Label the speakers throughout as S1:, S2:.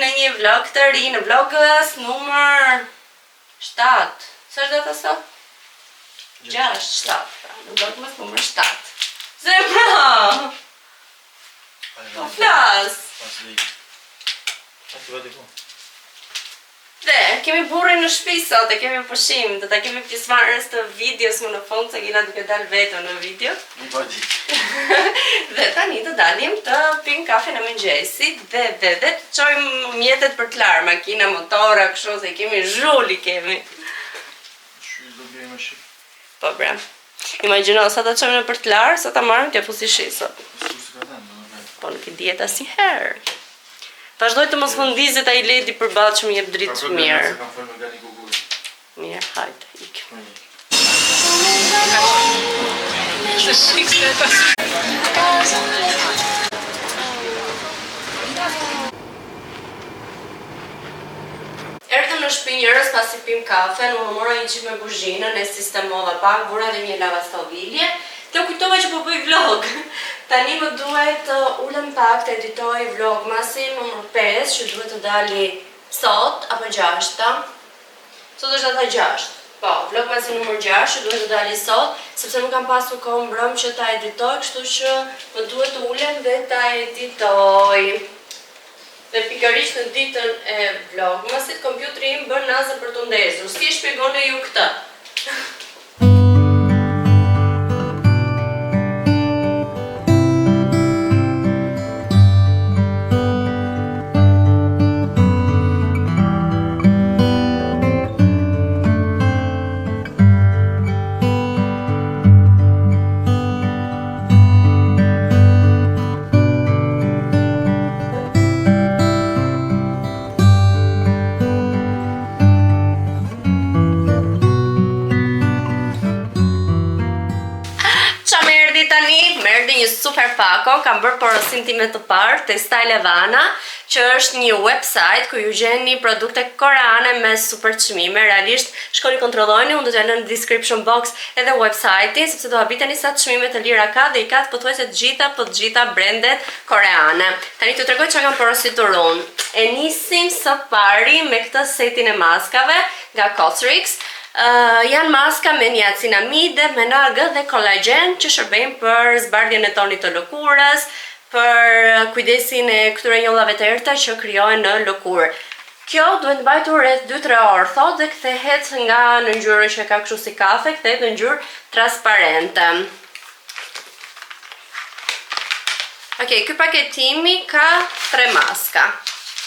S1: në një vlog të ri, në vlogës numër 7. Së është data sot? 6, 7. Në vlogës numër 7. Zemra! Po flas! Dhe, kemi burrin në shtëpi sot, e kemi pushim, do ta kemi pjesëmarrës të videos më në fund, se kena duke dalë vetëm në video. Dhe tani do dalim të pim kafe në mëngjesit dhe të çojmë mjetet për të larë, makina, motora, kështu se kemi zhulli kemi. Po bre. Imagjino sa ta çojmë për të larë, sa ta marrim t'ja fusi shi sot. Po nuk i dihet asnjëherë. Vazhdoj të mos vëndizet a i ledi për balë që më jep dritë të mirë. Mirë, hajde, ik. Erdhëm në shtëpi njërës pasi pim kafe, në mora një qip me buzhinën, e sistemova pak, vura dhe një lavastovilje, të kujtova që po bëj vlog. Tani më duhet të ulem pak të editoj vlogmasin numër 5, që duhet të dali sot, apo 6. Sot është data 6. Po, vlogmasin numër 6, që duhet të dali sot, sepse nuk kam pasur kohë mbrëm që ta editoj, kështu që më duhet të ulem dhe ta editoj. Dhe pikërisht në ditën e vlogmasit, kompjuteri im bën nazë për të ndezur. Si e shpjegoni ju këtë? Një super pako, kam bërë porosin time të parë te Style Havana, që është një website ku ju gjeni produkte koreane me super çmime. Realisht shkoni kontrollojeni, unë do t'ja lënë në description box edhe website-in, sepse do habiteni sa çmime të lira ka dhe i ka pothuajse të gjitha brendet koreane. Tani t'ju tregoj çka kam porositur unë. E nisim së pari me këtë setin e maskave nga Cosrx. Janë maska me niacinamide, menagë dhe kolagen që shërbejnë për zbardhjen e tonit të lëkurës, për kujdesin e këtyre njollave të errta që krijohen në lëkurë. Kjo duhet mbajtur rreth 2-3 orë, thotë, dhe kthehet nga në ngjyrën që ka kështu si kafe, kthehet në ngjyrë transparente. Okej, ky paketimi ka 3 maska.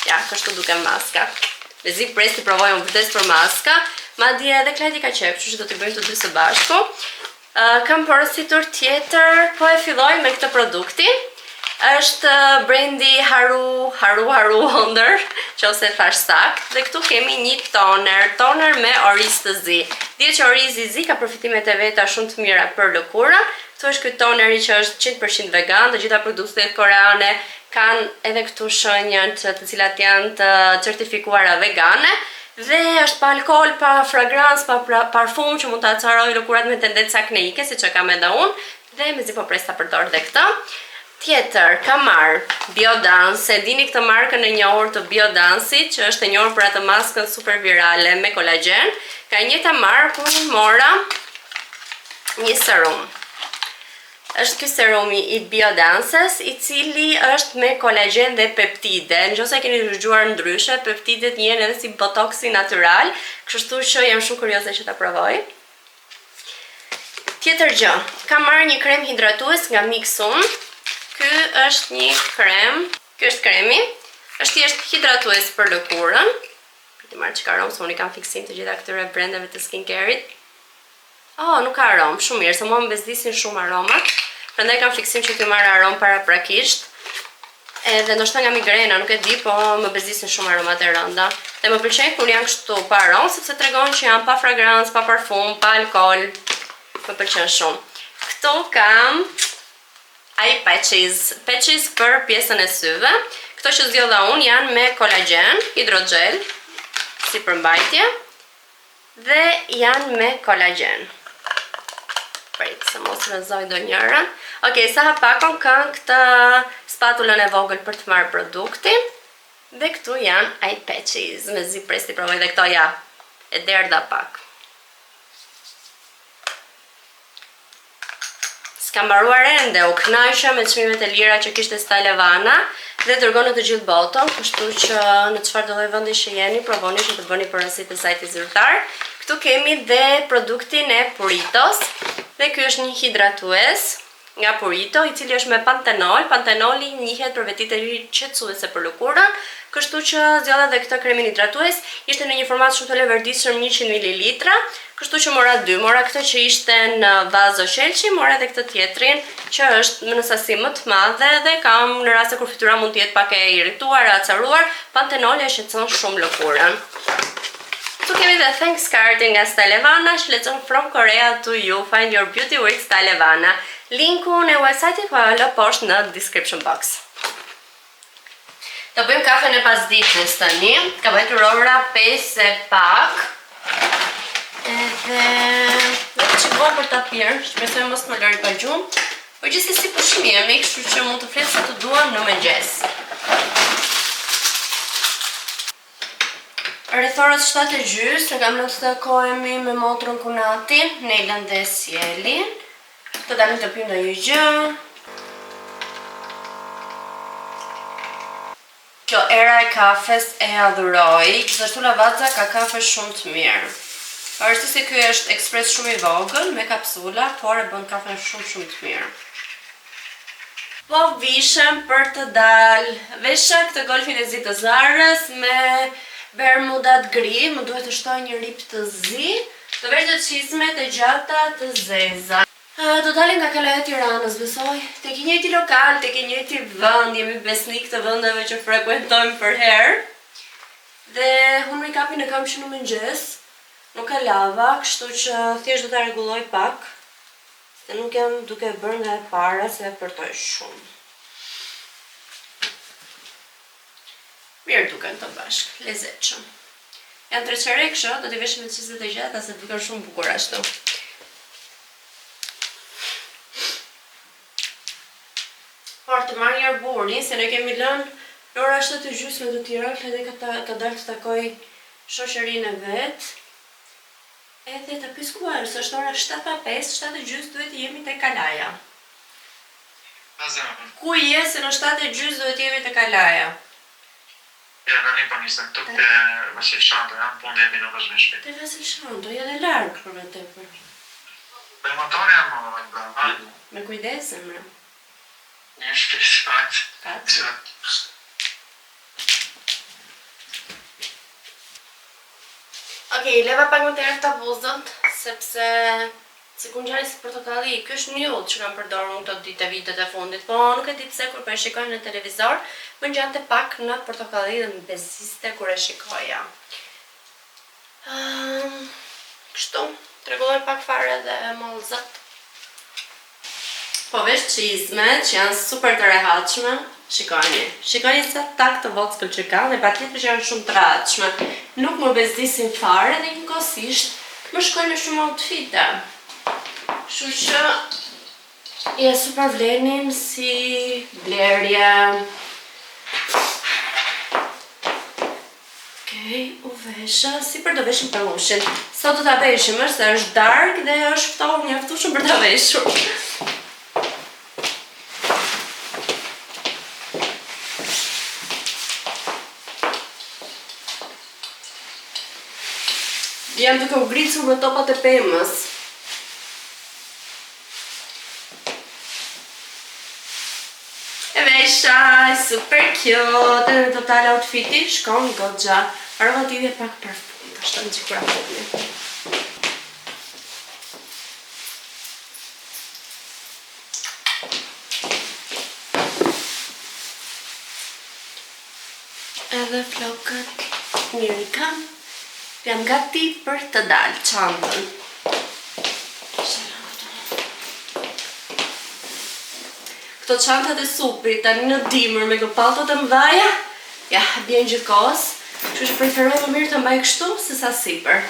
S1: Ja, kështu duken maska. Bezi presi provoj unë vërtet për maska. Madje edhe Klajti ka qef, kështu që do t'i bëjmë të dy së bashku. Kam porositur tjetër, po e filloj me këtë produkti. Është brendi Haru Wonder, që ose thash sakt. Dhe këtu kemi një toner me oriz të zi. Dihet që orizi i zi ka përfitimet e veta shumë të mira për lëkurën. Këtu është ky toneri që është 100% vegan, të gjitha produktet koreane kanë edhe këtu shenjat të cilat janë të certifikuara vegane. Dhe është pa alkohol, pa fragrancë, pa parfum që mund të acaroj lëkurat me tendenca akneike, si që kam edhe unë. Dhe mezi po pres ta përdor dhe këtë. Tjetër, kam marrë Biodance, e dini këtë markën e njohur të Biodansit, që është e njohur për atë maskën super virale me kolagen. Ka njëta markë, unë mora një serum. Është ky serumi i Biodances, i cili është me kolagen dhe peptide. Nëse keni dëgjuar ndryshe, peptidet janë edhe si botoksi natyral, kështu që jam shumë kurioze që ta provoj. Tjetër gjë, kam marrë një krem hidratues nga Mixun. Ky është një krem, ky është kremi, është thjesht hidratues për lëkurën. Pritet marrë çka aromë, se unë kam fiksim të gjitha këtyre brendeve të skincare-it. Oh, nuk ka aromë, shumë mirë, se mua më bezdisin shumë aromat. Prandaj kam fiksim që t'ju marrë aromë paraprakisht. Edhe ndoshta nga migrena, nuk e di, po më bezdisin shumë aromat e rënda. Dhe më pëlqejnë kur janë kështu pa aromë, sepse tregon që janë pa fragrancë, pa parfum, pa alkohol. Më pëlqen shumë. Këtu kam eye patches për pjesën e syve. Këto që zgjodha unë janë me kolagen, hidrogel, si përmbajtje, dhe janë me kolagen. Prit, se mos rëzoj do njërën. Okej, sa hapakon kanë këtë spatulën e vogël për të marrë produktin. Dhe këtu janë eye patches, me zi presti provoj dhe këto ja, e derdha pak. S'ka mbaruar ende, u kënaqja me çmimet e lira që kishte Style Havana dhe dërgon në të gjithë botën, kështu që në çfarëdo lloj vendi që jeni, provoni që të bëni porosit të sajtit zyrtar. Këtu kemi dhe produktin e Puritos, dhe ky është një hidratues nga Purito, i cili është me pantenol. Pantenoli njihet për vetit e qetësuese për lëkurën, kështu që zgjodha dhe këtë kremin hidratues. Ishte në një format shumë të leverdisshëm 100 ml, kështu që mora 2, mora këtë që ishte në vazo shelqi, mora edhe këtë tjetrin që është në sasi më të madhe dhe kam në raste kur fytyra mund të jetë pak e irrituar, e acaruar, pantenoli e shqetëson shumë lëkurën. Këtu kemi dhe thanks cardin nga Style Havana, që lexon From Korea to you, find your beauty with Style Havana. Linkun e website-it po lë poshtë në description box. Do bëjmë kafen e pasdites tani. Ka bëjtur ora 5 e pak. Edhe do të çikoj për ta pirë, shpresoj mos më lëri pa gjumë. Po gjithsesi pushimi jemi, kështu që mund të flet sa të duam në mëngjes. Rreth orës 7:30 kam në të takohemi me motrën Kunati, Nelën dhe Sjelin. Të dalim të pim ndonjë gjë. Kjo era e kafes e adhuroj, gjithashtu Lavazza ka kafe shumë të mirë. Pavarësisht se ky është ekspres shumë i vogël me kapsula, por e bën kafen shumë të mirë. Po vishem për të dalë. Vesha këtë golfin e zi të Zarës me bermudat gri, më duhet të shtoj një rip të zi, të vesh të çizmet e gjata të zeza. Do dalim nga Kalaja e Tiranës, besoj. Tek i njëjti lokal, tek i njëjti vend, jemi besnik të vendeve që frekuentojmë për herë. Dhe unë i kapi në kam që në mëngjes, nuk e lava, kështu që thjesht do ta rregulloj pak. Se nuk jam duke bërë nga e para se e përtoj shumë. Mirë duken të bashkë, lezetshëm. Janë 3 çerekshë, do t'i veshim me çizmet e gjata se duken shumë bukur ashtu. Por të marrë një burin, se ne kemi lënë në ora 7:30 të Tiranës, edhe ka dalë të takoj shoqërinë e vet. Edhe të piskuar, se është ora 7:05, 7:30 duhet të jemi te Kalaja. Ku je se në 7:30 duhet të jemi te Kalaja?
S2: Ja, da ne pa nisem, tu te Vasilshando, ja, po ne bi ne važno špet.
S1: Te Vasilshando, je dhe larg për me tepër.
S2: Për motorja më da.
S1: Me kujdes, emra.
S2: Një shpesat.
S1: Katë. Okej, leva pak më të erë të buzët, sepse si kun gjari si portokalli, kjo është nude që kam përdorur këto ditë e vitet e fundit, po nuk e di pse kur po e shikoj në televizor, më ngjante pak në portokalli dhe më beziste kur e shikoja. Kështu, t'rregulloj pak fare dhe mollëzat. Po vesh çizmet që janë super të rehatshme, shikoni sa tak të vockël që kanë dhe patjetër që janë shumë të rehatshme. Nuk më bezdisin fare dhe njëkohësisht më shkojnë në shumë outfite. Kështu që je super vlenin si blerje. Okej, u vesha, si për të veshim për ushin. Sot do ta veshim, se është dark dhe është ftohtë mjaftueshëm për ta veshur. Jam duke u gricur me topat e pemës. E vesha, super cute, në total outfiti shkon goxha. Relative pak parfum, ashtë në qikura fumi. Edhe flokët mirë kam. Jam gati për të dalë çantën. Këto çantat e suprit tani në dimër me këpalltot e mëdha, ja, bjen gjithkohës, kështu që preferoj më mirë të mbaj kështu se sa sipër.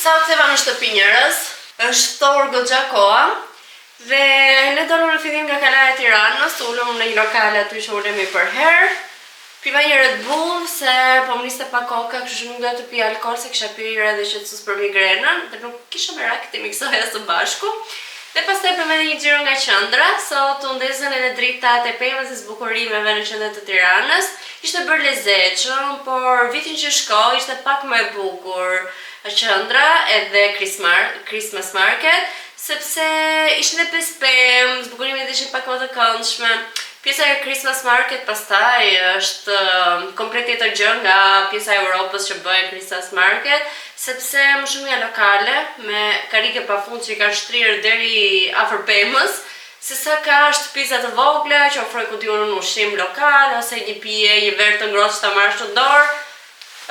S1: Sa u ktheva në shtëpi njerëz, është orë goxha koha dhe ne dolëm në fillim nga kalaja e Tiranës, ulëm në një lokal aty që ulemi për herë. Piva një Red Bull se po më niste pa koka, kështu që nuk doja të pi alkool se kisha pirë edhe qetësus për migrenën dhe nuk kisha merak të miksoja së bashku. Dhe pastaj bëmë edhe një xhiro nga qendra, sot u ndezën edhe dritat e pemës e zbukurimeve në qendër të Tiranës. Ishte bërë lezetshëm, por vitin që shkoj ishte pak më e bukur qendra edhe Christmas market, sepse ishin edhe 5 pemë, zbukurimet ishin pak më të këndshme. Pjesa e Christmas market pastaj është komplet tjetër gjë nga pjesa e Europës që bëhen Christmas market, sepse më shumë nga lokale me karike pafund që i kanë shtrirë deri afër pemës, se sa ka shtëpiza të vogla që ofrojnë ku diun në ushqim lokal ose një pije, një verë të ngrohtë që ta marrësh në dorë.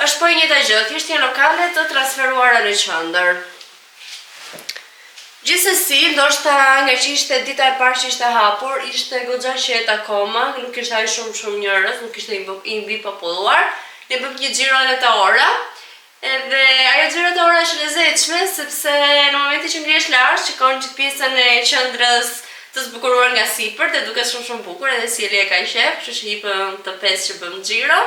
S1: Është po e njëjta gjë, thjesht janë lokale të transferuara në qendër. Gjithsesi, ndoshta nga që ishte dita e parë që ishte hapur, ishte goxha qetë akoma, nuk kishte ai shumë njerëz, nuk ishte i mbi populluar. Ne bëm një xhiro edhe të ora. Edhe ajo xhiro të ora është lezetshme sepse në momentin që ngrihesh lart, shikon gjithë pjesën e qendrës të zbukuruar nga sipër dhe duket shumë bukur, edhe sjellja e ka qef, kështu që hipëm të 5 që bëm xhiro.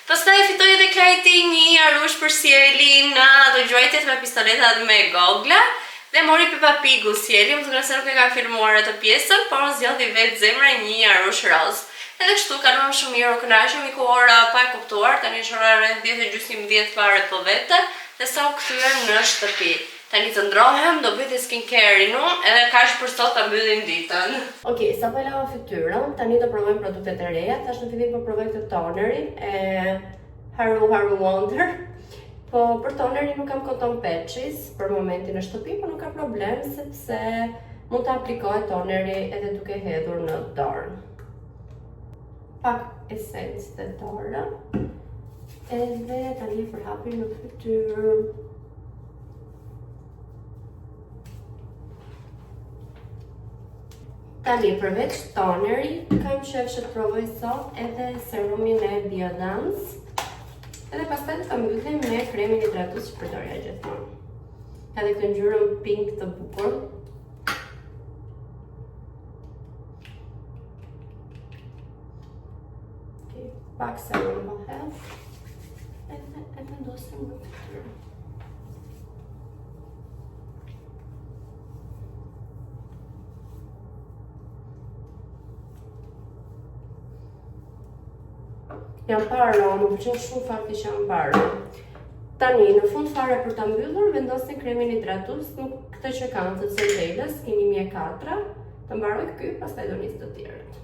S1: Pastaj fitoi edhe Klajti një arush për sjelin në ato gjuajtet me pistoletat me gogla. Dhe mori Peppa Pigu sjeli, më duket se nuk e ka filmuar atë pjesën, por zgjodhi vetë zemra një arush roz. Edhe kështu kaluam shumë mirë, u kënaqëm, iku ora pa e kuptuar, tani është ora rreth 10:30 fare po vete, dhe sa u kthyem në shtëpi. Tani të ndrohem, do bëj skincare-in edhe kaq për sot ta mbyllim ditën. Okej, sa po lava fytyrën, tani do provojmë produktet e reja. Tash në fillim po provoj këtë tonerin e Haru Wonder. Po për tonerin nuk kam cotton patches për momentin në shtëpi, po nuk ka problem sepse mund të aplikohet toneri edhe duke hedhur në dorë. Pak esencë të dorë. Edhe tani përhapim në fytyrë. Tani përveç tonerit, kam qef që të provoj sot edhe serumin e Biodance. Edhe pastaj do ta mbyllim me kremin hidratues që përdorja gjithmonë. Ka dhe këtë ngjyrën pink të bukur. Okej, pak serum po hedh. Edhe e vendosim në fytyrë. Jam parë, më pëlqen shumë fakti që jam parë. Tani, në fund fare për ta mbyllur, vendosin kremin hidratues, nuk këtë që kanë të Centelës, keni 1004, të mbaroj ky, pastaj do nis të tjerët.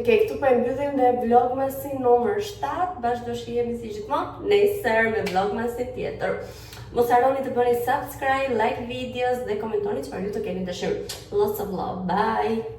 S1: Okej, këtu po e mbyllim dhe vlogmasin numër 7, bashkë do shihemi si gjithmonë nesër me vlogmasin tjetër. Mos harroni të bëni subscribe, like videos dhe komentoni çfarë ju të keni dëshirë. Lots of love, bye!